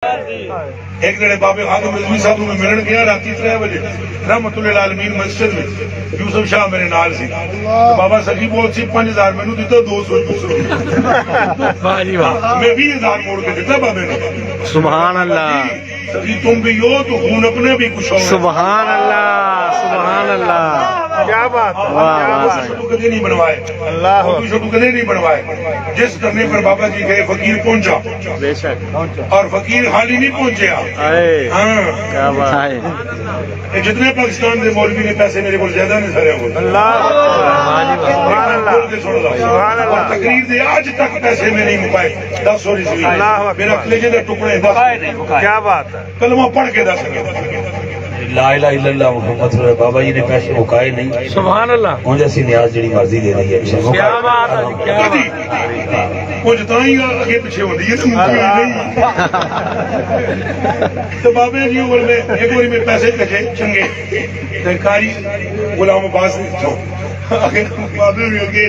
ایک جڑے بابے خادم رضوی صاحب میں ملن گیا رات 3 بجے رحمت اللہ العالمین مسجد میں یوسف شاہ میرے نال سی بابا سخی بہت سی 5000 مینوں دیتا 200 میں 20000 موڑ کے دیتا بابے نے سبحان اللہ سخی تم بھی ہو تو خون اپنے بھی کچھ ہو سبحان اللہ سبحان اللہ کیا بات چھوٹو کدے نہیں بنوائے اللہ چھوٹو کدے نہیں بنوائے جس کرنے پر بابا جی گئے فقیر پہنچا بے شک اور فقیر حالی نہیں پہنچے ہاں کیا بات یہ جتنے پاکستان کے مولوی نے پیسے میرے کو زیادہ نہیں سارے ہو اور تقریر دے آج تک پیسے میں نہیں مکائے 10 سوری سوئی میرا کلیجے دے ٹکڑے کیا بات ہے کلمہ پڑھ کے 10 لا الہ الا اللہ محمد رسول اللہ بابا جی نے پیسے مکائے نہیں سبحان اللہ ان جیسی نیاز جڑی مرضی دے رہی ہے کیا بات ہے کیا بات کچھ تو ہی آگے پیچھے ہو رہی ہے تو بابے جی ایک بار میں پیسے لکھے چنگے کاری غلام عباس بابے بھی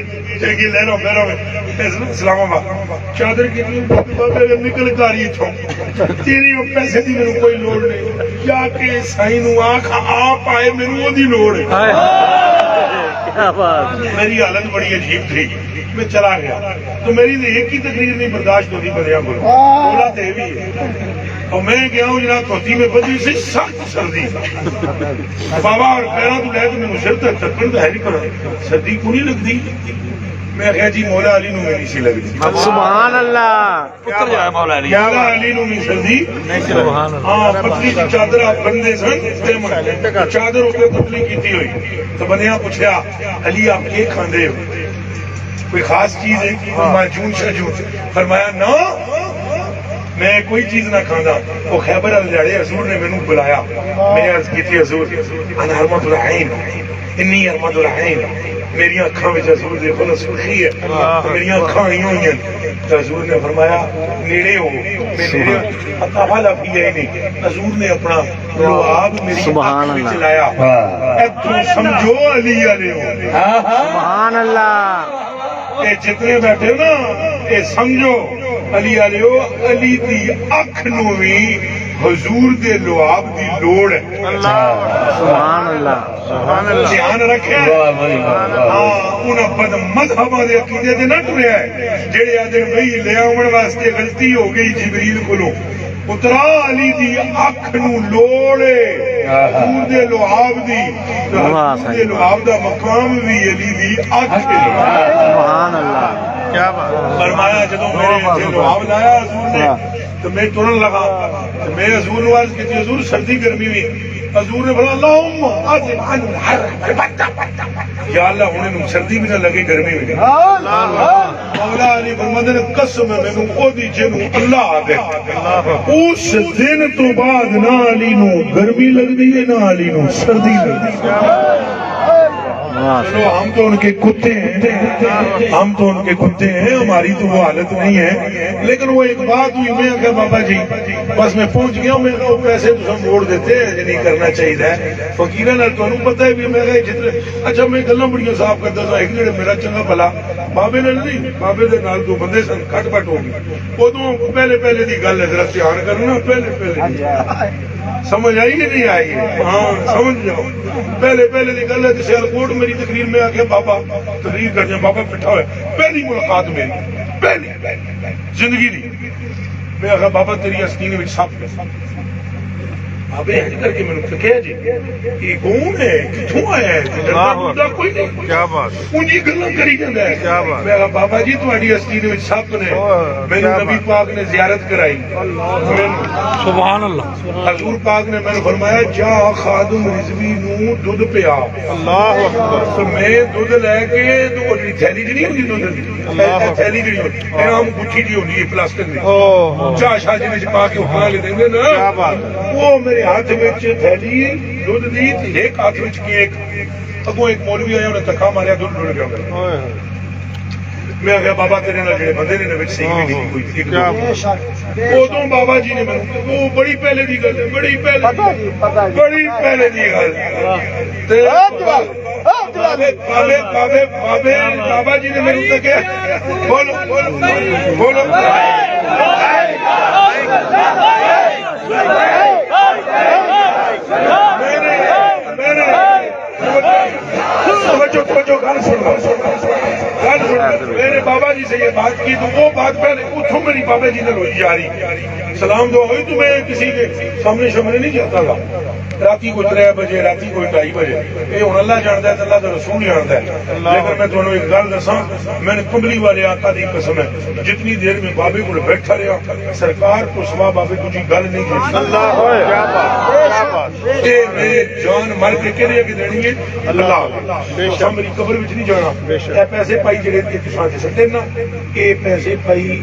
لے رہا ہوں اسلام آباد چادر کی بابے نکل کاری تیری پیسے دی میرے کوئی لوڑ نہیں جا کے سائی نو آنکھ آپ آئے میرے وہ دی لوڑ ہے میری حالت بڑی عجیب تھی میں چلا گیا تو میری ایک ہی تقریر نہیں برداشت ہوتی بدیا بولا تو بھی ہے اور میں گیا ہوں جناب دھوتی میں بدی سے سخت سردی بابا اور پیروں تو لے تو میں سر تک چکر تو ہے نہیں پر سردی کو نہیں لگتی میں کہا جی مولا علی نو میری سی لگتی سبحان اللہ مولا علی مولا علی نو میری سردی سبحان اللہ ہاں پتلی چادر آپ بندے سن چادر اس نے پتلی کی ہوئی تو بندیاں پوچھا علی آپ یہ کھاندے ہو کوئی خاص چیز ہے ماجون شجون فرمایا نا میں کوئی چیز نہ کھانا وہ خیبر الجاڑے حضور نے میں بلایا میں عرض کی تھی حضور انا ارمد العین انی ارمد العین میری اکھاں میں حضور دیکھو نا سرخی ہے میری اکھاں ہی ہوئی ہیں تو حضور نے فرمایا نیڑے ہو میں نیڑے اتفا لفی ہے نہیں حضور نے اپنا لعاب میری اکھ میں چلایا اے تو سمجھو علی علیہ ہو سبحان اللہ اے جتنے بیٹھے نا اے سمجھو علی علیہ علی دی اکھ نو بھی حضور دے لعاب دی لوڑ ہے سبحان اللہ دھیان رکھے ہاں انہاں بد مذہباں دے عقیدے تے نہ ٹریا ہے جڑے آدھے بھئی لے آون واسطے غلطی ہو گئی جبریل کولوں اترا علی دی اکھ نو لوڑے حضور دے لعاب دی حضور دے لعاب دا مقام بھی علی دی اکھ ہے سبحان اللہ کیا بات فرمایا جدوں میرے لعاب لایا حضور نے تو میں ٹرن لگا میں حضور نے عرض کی حضور سردی گرمی ہوئی حضور نے بولا اللہم عزم عن الحر یا اللہ انہیں سردی بھی نہ لگے گرمی بھی مولا علی فرماندے نے قسم ہے میں او دی جنوں اللہ آدھے اس دن تو بعد نہ علی نو گرمی لگ دی ہے نہ علی نو سردی لگ دی چلو ہم تو ان کے کتے ہیں ہماری تو وہ حالت نہیں ہے لیکن وہ ایک بات ہوئی میں کہا بابا جی بس میں پہنچ گیا ہوں میں کہا وہ پیسے تو ہم موڑ دیتے ہیں نہیں کرنا چاہیے فقیرہ نہ تو پتہ ہے بھی میں کہا جتنے اچھا میں گلاں بڑیاں صاف کرتا تھا ایک جڑے میرا چنگا بھلا بابے نے نہیں بابے دے نال دو بندے سن کٹ پٹ ہو گئے ادوں پہلے دی گل ہے ذرا دھیان کرنا پہلے سمجھ آئی کہ نہیں آئی ہاں سمجھ جاؤ پہلے دی گل ہے سیالکوٹ میری تقریر میں آ کے بابا تقریر کرنے بابا پٹھا ہوئے پہلی ملاقات میری پہلی زندگی دی میں آخا بابا تیری آستین وچ سپ بابے ہج کر کے میں نے کہا جی یہ کون ہے کتھوں آیا ہے کوئی نہیں کیا بات انہی گلاں کری جاندا ہے کیا بات میں کہا بابا جی تہاڈی آستین وچ سپ نے میں نبی پاک نے زیارت کرائی سبحان اللہ حضور پاک نے میں نے فرمایا جا خادم رضوی نو دودھ پیا اللہ اکبر تو میں دودھ لے کے تو تھیلی جی نہیں ہوتی دودھ تھیلی جی ہوتی عام گٹھی جی ہوتی ہے پلاسٹک میں چاہ شاہ جی نے پا کے اٹھا کے دیں گے نا وہ میرے ہاتھ میں تھیلی دودھ دی ایک ہاتھ میں کیک اگوں ایک مولوی آیا انہیں تکا ماریا دودھ ڈڑ گیا میں کہا بابا تیرے نال جڑے بندے نے وچ صحیح بھی نہیں کوئی ادوں بابا جی نے وہ بڑی پہلے دی گل بڑی پہلے دی گل بابا جی نے میرے کہا بولو میرے بابا جی سے یہ بات کی تو وہ بات پہلے اتوں میری بابا جی نے روئی جاری سلام دعا ہوئی تو میں کسی کے سامنے شمنے نہیں جاتا تھا راتی کو 3 بجے راتی کو 2:30 بجے یہ ہوں اللہ جانتا ہے اللہ کا رسول جانتا ہے لیکن میں تمہیں ایک گل دساں میں نے کملی والے آقا دی قسم ہے جتنی دیر میں بابے کو بیٹھا رہا سرکار تو سوا بابے کو جی گل نہیں کی اللہ کیا بات کیا بات اے میرے جان مر کے کہنے کہ دینی ہے اللہ شاہ میری قبر وچ نہیں جانا اے پیسے پائی جڑے تساں دے سٹے نا اے پیسے پائی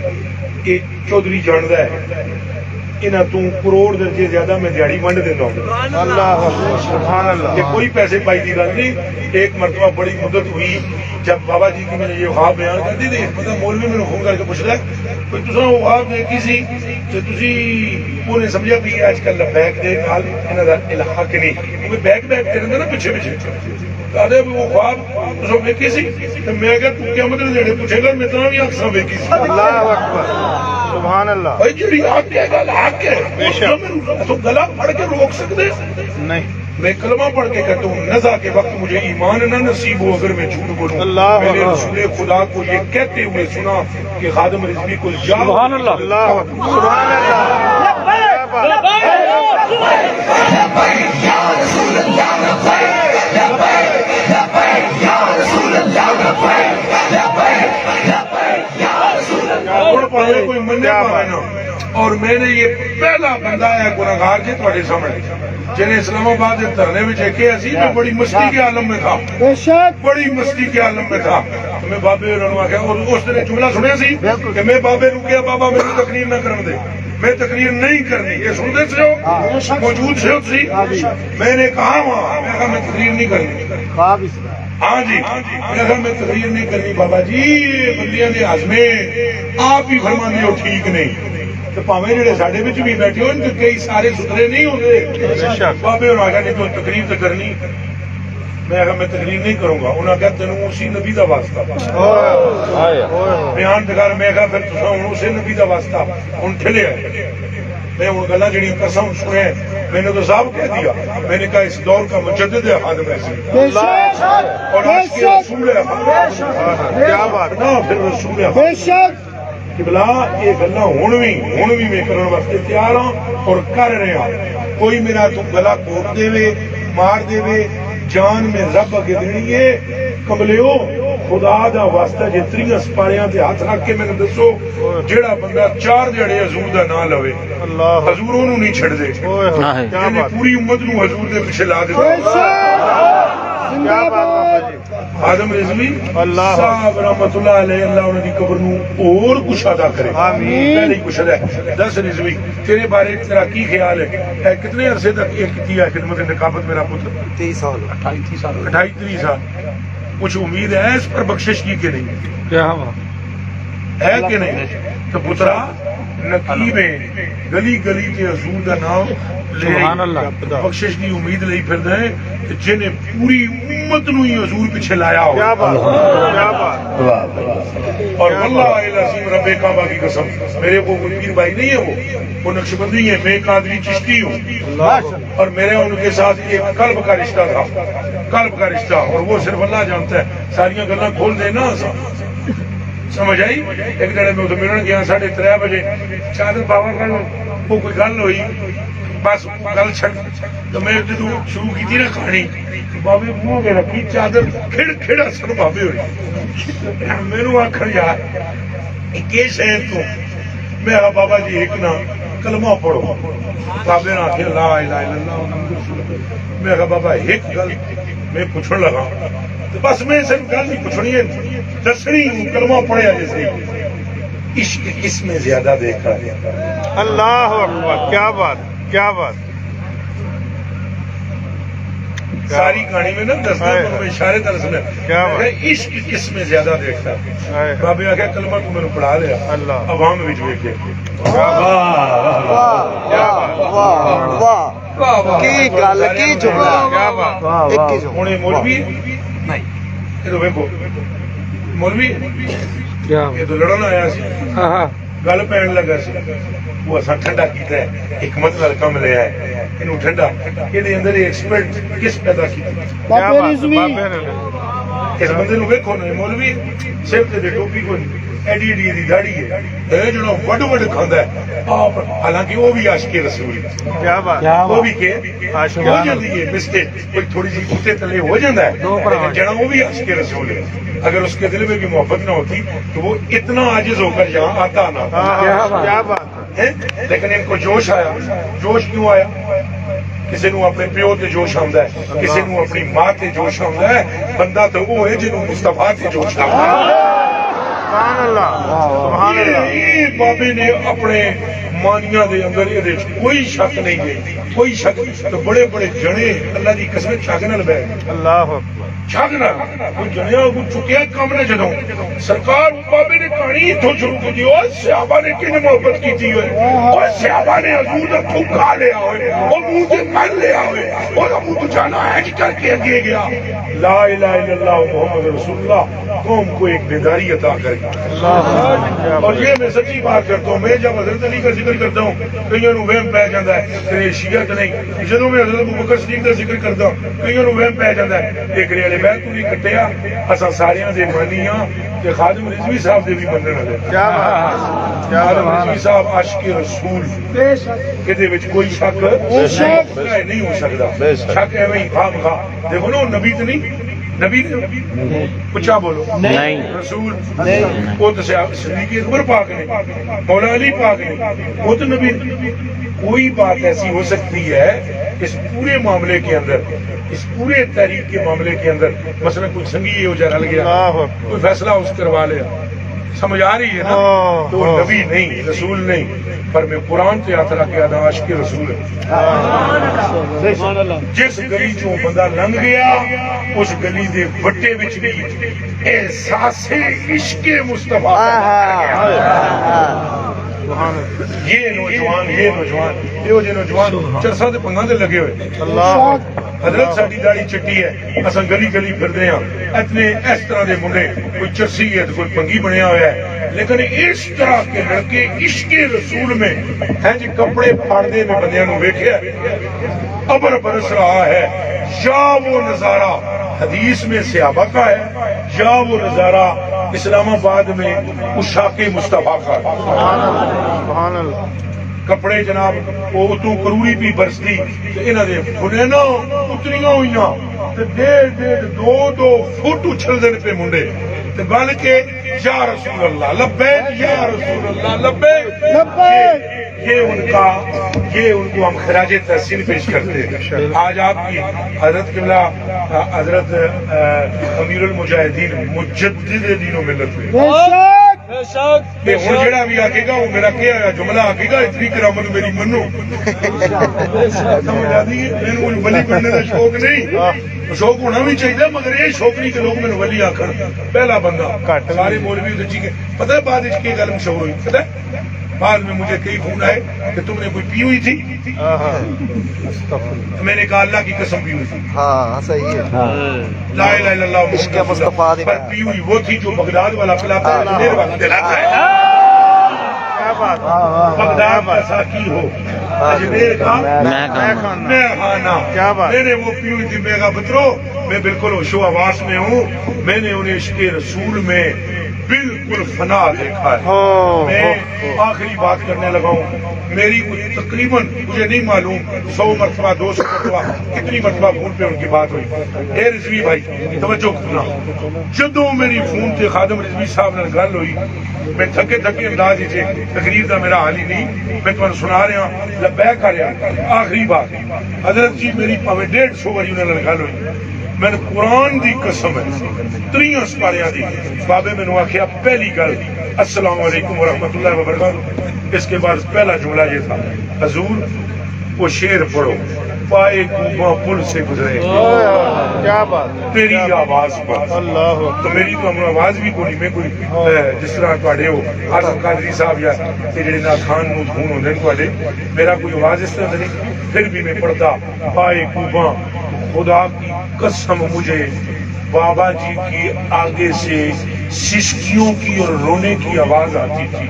اے چودھری جاندا ہے انہاں تو کروڑ درجے زیادہ میں دیہڑی ونڈ دیتا ہوں اللہ سبحان اللہ یہ کوئی پیسے پائی دی گل نہیں ایک مرتبہ بڑی مدت ہوئی جب بابا جی کی میں نے یہ خواب بیان کر دی تھی مطلب مولوی میں نے فون کر کے پوچھ رہا کوئی دوسرا وہ خواب دیکھی سی تو تسی انہیں سمجھا بھی آج کل بیک دے نال انہاں دا الحاق نہیں وہ بیک کرن نا پیچھے پیچھے کہتے وہ خواب تساں ویکھی سی تے میں کہ تو قیامت دے نیڑے پوچھے گا میں تاں وی اکثر ویکھی سی اللہ اکبر سبحان اللہ بھائی جی آپ کیا گل حق ہے تو گلا پڑھ کے روک سکتے نہیں میں کلمہ پڑھ کے کہتا ہوں نزا کے وقت مجھے ایمان نہ نصیب ہو اگر میں جھوٹ بولوں اللہ میں نے رسول خدا کو یہ کہتے ہوئے سنا کہ خادم رضوی کو جاؤ سبحان اللہ اللہ اکبر سبحان اللہ کیا بات کوئی مننے پانا اور میں نے یہ پہلا بندہ ہے گناہگار جی تھوڑے سامنے جنہیں اسلام آباد دھرنے میں کیا سی میں بڑی مستی کے عالم میں تھا بڑی مستی کے عالم میں تھا میں بابے انہوں نے اور اس نے جملہ سنیا سی کہ میں بابے نو کیا بابا میری تقریر نہ کرن دے میں تقریر نہیں کرنی یہ سنتے سے ہو موجود سے ہو سی میں نے کہا وہاں میں کہا میں تقریر نہیں کرنی ہاں جی میں کہا میں تقریر نہیں کرنی بابا جی بندیاں دے عزمے آپ ہی فرماندے ہو ٹھیک نہیں تو پاویں جڑے ساڈے وچ بھی بیٹھے ہو تو کئی سارے ستھرے نہیں ہوندے بابے اور آگے نہیں تو تقریر تو کرنی میں کہا میں تقریر نہیں کروں گا انہوں نے کہا تینوں اسی نبی دا واسطہ بیان دکھا میں کہا پھر تساں ہن اسی نبی دا واسطہ ہن ٹھلے میں ان گلاں جڑیاں قسم سنے میں نے تو صاحب کہہ دیا میں نے کہا اس دور کا مجدد ہے خادم رسول اور عاشق رسول ہے کیا بات نہ پھر رسول ہے کہ بلا یہ گلاں ہن بھی میں کرن واسطے تیار ہاں اور کر رہے ہاں کوئی میرا تو گلا کوٹ دے مار دے جان میں رب اگے دینی ہے کملیو خدا دا واسطہ جے 3 سپاریاں تے ہاتھ رکھ کے مینوں دسو جیڑا بندہ 4 دیہڑے حضور دا نام لوے حضور اونوں نہیں چھڑ دے یعنی پوری امت نو حضور دے پیچھے لا دے کیا بات بابا جی خادم رضوی اللہ صاحب رحمت اللہ علیہ اللہ انہاں دی قبر نو اور کشادہ کرے آمین پہلے ہی کشادہ ہے 10 رضوی تیرے بارے تیرا کی خیال ہے کتنے عرصے تک یہ کیا خدمت نقابت میرا پتر 30 سال 28 سال کچھ امید ہے اس پر بخشش کی کہ نہیں کیا بات ہے کہ نہیں تو پترا نقیبیں گلی گلی تے حضور دا نام لے سبحان اللہ بخشش کی امید لئی پھردا ہے جنہیں پوری امت نو ہی حضور پیچھے لایا ہو کیا بات کیا بات اور واللہ العظیم رب کعبہ کی قسم میرے کو کوئی پیر بھائی نہیں ہے وہ نقشبندی ہے میں قادری چشتی ہوں اور میرے ان کے ساتھ ایک قلب کا رشتہ تھا قلب کا رشتہ اور وہ صرف اللہ جانتا ہے ساریاں گلاں کھول دینا سمجھ آئی ایک جڑے میں ملن گیا 3:30 بجے چادر بابا کا وہ کوئی گل ہوئی بس گل چھڑ تو میں جدو شروع کی تھی نا کہانی بابے منہ کے رکھی چادر کھڑ سن بابے ہوئی میرے آخر یار کہ شہر تو میں بابا جی ایک نا کلمہ پڑھو بابے نے آخر لا الہ الا اللہ محمد رسول اللہ میں کہا بابا ایک گل میں پوچھنے لگا تو بس میں صرف گل نہیں پوچھنی ہے دسنی کلمہ پڑھیا جیسے عشق کس میں زیادہ دیکھا ہے اللہ اکبر کیا بات کیا بات ساری کہانی میں نا دستا میں اشارے طرح سے عشق کس میں زیادہ دیکھتا ہے بابے آ گیا کلمہ تو میں نے پڑھا لیا اللہ عوام میں دیکھے مولوی نہیں مولوی یہ تو لڑن آیا سی گل پین لگا سی وہ اساں ٹھنڈا کیتا ہے، حکمت نال کم لیا ہے اینو ٹھنڈا یہ اندر ایکسپرٹ کس پیدا کیتا کیا بات ہے بابے نے اس بندے نو ویکھو نا مولوی سر تے ٹوپی کوئی ایڈی ایڈی دی داڑھی ہے اے جڑا وڈ وڈ کھاندا ہے آپ، حالانکہ وہ بھی عاشق رسول کیا بات وہ بھی کہ عاشق ہو جاتی ہے مسٹیک کوئی تھوڑی سی کتے تلے ہو جاتا ہے لیکن جڑا وہ بھی عاشق رسول ہے، اگر اس کے دل میں بھی محبت نہ ہوتی تو وہ اتنا عاجز ہو کر یہاں آتا نہ کیا بات ہے لیکن ان کو جوش آیا. جوش کیوں آیا؟ کسی نو اپنے پیو تے جوش آندا ہے، کسی نو اپنی ماں تے جوش آندا ہے، بندہ تو وہ ہے جنوں مصطفیٰ تے جوش آندا ہے. سبحان اللہ سبحان اللہ. یہ بابے نے اپنے مانیاں دے اندر یہ کوئی شک نہیں ہے، کوئی شک تو بڑے بڑے جنے اللہ دی قسم چھگ نال بیٹھ اللہ اکبر چھگ نال کوئی جنیا کو چکیا کم نے جدوں سرکار بابے نے کہانی اتوں شروع کی اور صحابہ نے کن محبت کی ہوئے اور صحابہ نے حضور کا تھوکا لیا ہوئے اور منہ سے مل لیا ہوئے اور ابو تو جانا ہے کر کے اگے گیا. لا الہ الا اللہ محمد رسول اللہ قوم کو ایک بیداری عطا کرے. اور یہ میں سچی بات کرتا ہوں، میں جب حضرت علی کا ذکر کرتا ہوں کئیوں نو وہم پی جاتا ہے کہ یہ شیعت نہیں، جدوں میں حضرت ابوبکر صدیق کا ذکر کرتا ہوں کئیوں نو وہم پی جاتا ہے ایک ریالے بیت تو نہیں کٹیا اساں ساریاں دے مانیاں کہ خادم رضوی صاحب دے بھی منن والے. کیا بات کیا خادم بات رضوی صاحب عاشق رسول کہ وچ کوئی شک نہیں ہو سکتا. شک ہے وہی خام خواہ دیکھو نا نبی تو نہیں، نبی اچھا بولو نہیں رسول وہ تو صدیق اکبر پاک نے، مولا علی پاک نے، وہ تو نبی. کوئی بات ایسی ہو سکتی ہے اس پورے معاملے کے اندر، اس پورے تحریک کے معاملے کے اندر مثلا کوئی سنگی ہو جا رل گیا کوئی فیصلہ اس کروا لیا، سمجھ آ رہی ہے نا؟ تو نبی نہیں رسول نہیں، پر میں قرآن سے ہاتھ رکھ کے آدھا عاشق رسول ہے. جس گلی چوں بندہ لنگ گیا اس گلی دے وٹے وچ بھی احساس عشق مصطفیٰ. یہ نوجوان یہ نوجوان چرساں تے پنگاں تے لگے ہوئے. حضرت ساڈی داڑھی چٹی ہے، اساں گلی گلی پھردے ہاں، اتنے اس طرح دے منڈے کوئی چرسی ہے کوئی پنگی بنیا ہوا ہے، لیکن اس طرح کے لڑکے عشق رسول میں ہیں جی کپڑے پھاڑنے میں بندیاں نو ویکھیا ابر برس رہا ہے. یا وہ نظارہ حدیث میں صحابہ کا ہے یا وہ نظارہ اسلام آباد میں عشاق مصطفیٰ کا. سبحان اللہ. کپڑے جناب وہ تو کروڑی بھی برستی انہاں دے بنینا اتریاں ہوئیاں تے ڈیڑھ دو فٹ اچھلدے پہ منڈے تے بن کے یا رسول اللہ لبیک یا رسول اللہ لبیک لبیک. یہ ان کو ہم خراج تحسین پیش کرتے ہیں. آج آپ کی حضرت قبلہ حضرت امیر المجاہدین مجدد دین و ملت ہوئے. ہوں جہاں بھی آکے گا وہ میرا کیا جملہ آکے گا اتنی کرامت میری منو سمجھ آتی ہے. میرے ولی بننے کا شوق نہیں، شوق ہونا بھی چاہیے مگر یہ شوق نہیں کہ لوگ میرے ولی آخر. پہلا بندہ سارے مولوی سچی کے پتہ ہے بعد کی گل مشہور ہوئی پتہ ہے بعد میں مجھے کئی فون آئے کہ تم نے کوئی پی ہوئی تھی، میں نے کہا اللہ کی قسم پی ہوئی تھی. ہاں صحیح ہے. لا الہ الا اللہ عشق مصطفیٰ پر پی ہوئی وہ تھی جو بغداد والا پلاتا ہے اجمیر والا دلاتا ہے. بغداد کا ساقی ہو اجمیر کا میں خانہ. کیا بات. میں نے وہ پی ہوئی تھی. میں کہا بترو میں بالکل ہوش و حواس میں ہوں، میں نے انہیں عشق رسول میں بالکل فنا دیکھا ہے. میں آخری بات کرنے لگا ہوں، میری تقریباً مجھے نہیں معلوم 100 مرتبہ 200 مرتبہ کتنی مرتبہ فون پہ ان کی بات ہوئی. اے رضوی بھائی توجہ کرنا، جدوں میری فون تے خادم رضوی صاحب نے گل ہوئی میں تھکے تھکے انداز سے تقریر دا میرا حال ہی نہیں میں تمہیں سنا رہا لبیک کر رہا. آخری بات حضرت جی میری پاویں 150 باری انہوں نے گل ہوئی. میں نے قرآن دی قسم ہے 3 سپاریاں دی بابے میں نے آخیا پہلی گل السلام علیکم ورحمۃ اللہ وبرکاتہ. اس کے بعد پہلا جملہ یہ تھا حضور وہ شعر پڑھو پائے کوبا پل سے گزرے کیا بات. تیری آواز پر. اللہ. تو میری تو ہم آواز بھی کوئی میں کوئی جس طرح تے ہو آزم قادری صاحب یا جڑے نا خان نو خون ہوندے تے میرا کوئی آواز اس طرح نہیں، پھر بھی میں پڑھتا پائے کوبا. خدا کی قسم مجھے بابا جی کی آگے سے سسکیوں کی اور رونے کی آواز آتی تھی.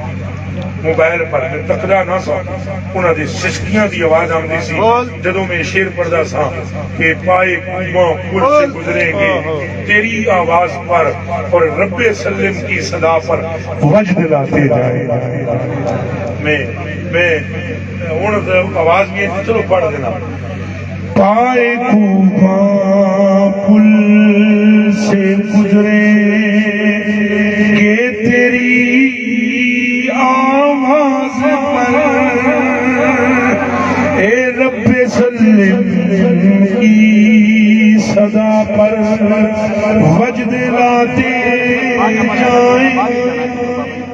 موبائل پر میں تکدا نہ سا انہاں دی سسکیاں دی آواز آندی سی جدوں میں شعر پڑھدا سا کہ پائے کوماں پل سے گزریں گے تیری آواز پر اور رب سلم کی صدا پر وجد لاتے جائیں میں ہن آواز بھی ہے چلو پڑھ دینا پائے کوماں پل سے گزریں گے تیری آواز پر اے رب سلم کی صدا پر وجد لاتے جائیں